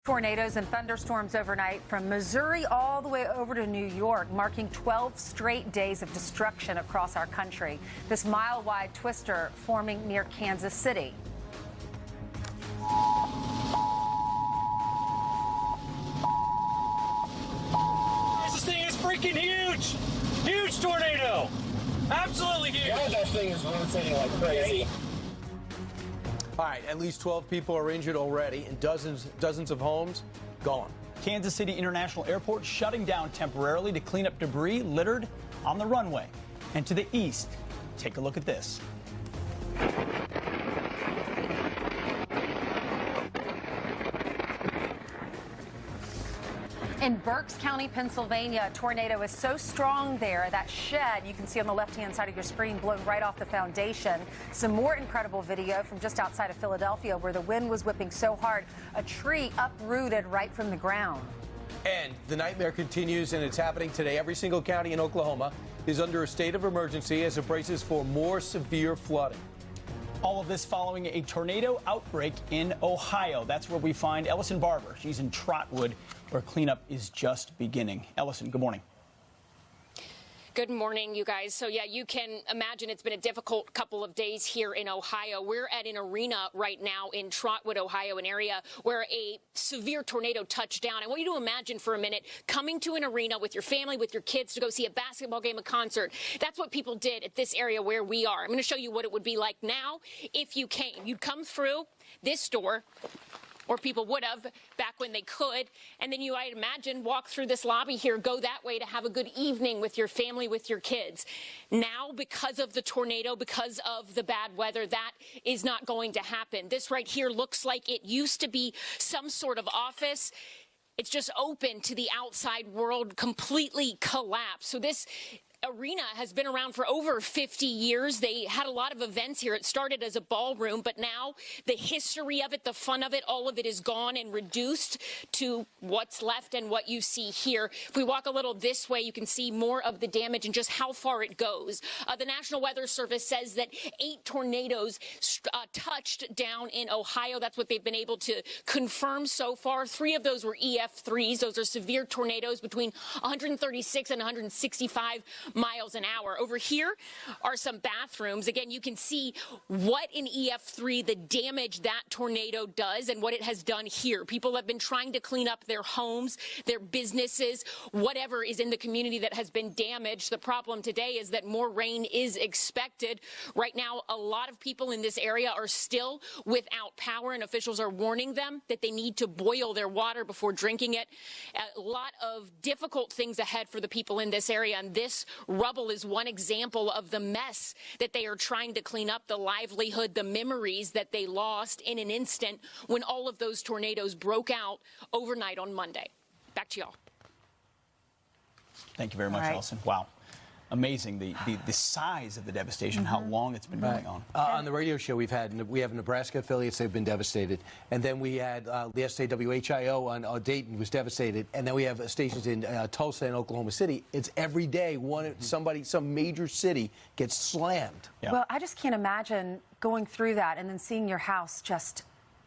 Tornadoes and thunderstorms overnight from Missouri all the way over to New York, marking 12 straight days of destruction across our country. This mile-wide twister forming near Kansas City. This thing is freaking huge! Huge tornado! Absolutely huge! Yeah, that thing is rotating like crazy. All right, at least 12 people are injured already, and dozens of homes gone. Kansas City International Airport shutting down temporarily to clean up debris littered on the runway. And to the east, take a look at this. In Berks County, Pennsylvania, a tornado is so strong there, that shed you can see on the left-hand side of your screen blown right off the foundation. Some more incredible video from just outside of Philadelphia where the wind was whipping so hard, a tree uprooted right from the ground. And the nightmare continues, and it's happening today. Every single county in Oklahoma is under a state of emergency as it braces for more severe flooding. All of this following a tornado outbreak in Ohio. That's where we find Ellison Barber. She's in Trotwood, where cleanup is just beginning. Ellison, good morning. Good morning, you guys. So, yeah, you can imagine it's been a difficult couple of days here in Ohio. We're at an arena right now in Trotwood, Ohio, an area where a severe tornado touched down. I want you to imagine for a minute coming to an arena with your family, with your kids to go see a basketball game, a concert. That's what people did at this area where we are. I'm going to show you what it would be like now if you came. You'd come through this door, or people would have back when they could, and then you, I'd imagine, walk through this lobby here, go that way to have a good evening with your family, with your kids. Now, because of the tornado, because of the bad weather, that is not going to happen. This right here looks like it used to be some sort of office. It's just open to the outside world, completely collapsed. So this arena has been around for over 50 years. They had a lot of events here. It started as a ballroom, but now the history of it, the fun of it, all of it is gone and reduced to what's left and what you see here. If we walk a little this way, you can see more of the damage and just how far it goes. The National Weather Service says that 8 tornadoes touched down in Ohio. That's what they've been able to confirm so far. 3 of those were EF3s. Those are severe tornadoes between 136 and 165 miles an hour. Over here are some bathrooms. Again, you can see what in EF3, the damage that tornado does and what it has done here. People have been trying to clean up their homes, their businesses, whatever is in the community that has been damaged. The problem today is that more rain is expected. Right now, a lot of people in this area are still without power, and officials are warning them that they need to boil their water before drinking it. A lot of difficult things ahead for the people in this area, and this rubble is one example of the mess that they are trying to clean up, the livelihood, the memories that they lost in an instant when all of those tornadoes broke out overnight on Monday. Back to y'all. Thank you very much, Ellison. Wow. Amazing, the size of the devastation, how long it's been going on. On the radio show we have Nebraska affiliates, they've been devastated. And then we had yesterday WHIO on Dayton was devastated. And then we have stations in Tulsa and Oklahoma City. It's every day some major city gets slammed. Yeah. Well, I just can't imagine going through that and then seeing your house just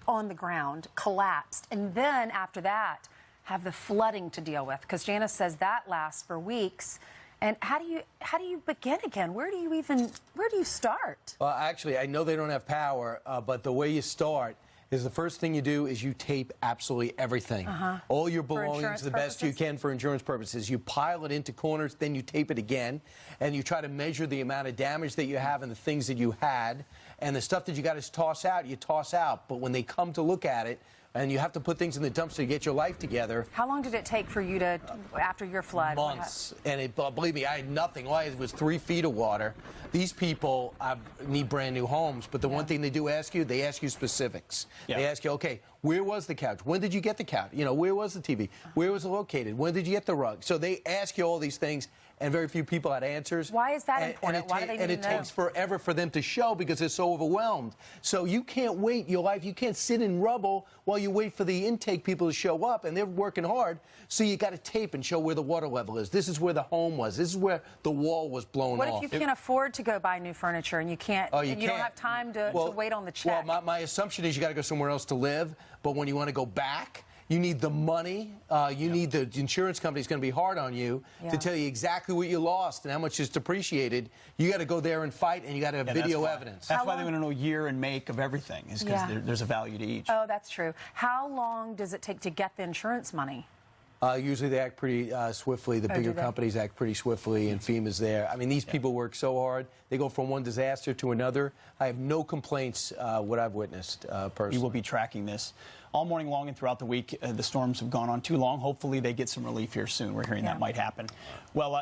on the ground, collapsed. And then after that, have the flooding to deal with. Because Janice says that lasts for weeks. And how do you begin again? Where do you start? Well, actually, I know they don't have power, but the way you start is the first thing you do is you tape absolutely everything. All your belongings the best you can for insurance purposes. You pile it into corners, then you tape it again, and you try to measure the amount of damage that you have and the things that you had. And the stuff that you got to toss out, you toss out. But when they come to look at it, and you have to put things in the dumpster to get your life together. How long did it take for you to, after your flood? Months. And believe me, I had nothing. All I had was 3 feet of water. These people need brand new homes, but the one thing they do ask you, they ask you specifics. They ask you, okay, where was the couch? When did you get the couch? You know, where was the TV? Where was it located? When did you get the rug? So they ask you all these things, and very few people had answers. Why is that important? Why do they need to know? And it takes forever for them to show because they're so overwhelmed. So you can't wait your life. You can't sit in rubble while you wait for the intake people to show up, and they're working hard. So you got to tape and show where the water level is. This is where the home was. This is where the wall was blown off. What if you can't afford to go buy new furniture and you can't? You don't have time to wait on the check? Well, my assumption is you got to go somewhere else to live. But when you want to go back, You need the money. You need the insurance company's going to be hard on you to tell you exactly what you lost and how much is depreciated. You got to go there and fight, and you got to have video evidence. That's why they want to know year and make of everything, is because there's a value to each. Oh, that's true. How long does it take to get the insurance money? Usually they act pretty swiftly. The bigger companies act pretty swiftly, and FEMA's there. I mean, these people work so hard. They go from one disaster to another. I have no complaints what I've witnessed personally. We will be tracking this all morning long and throughout the week. The storms have gone on too long. Hopefully they get some relief here soon. We're hearing that might happen. Well.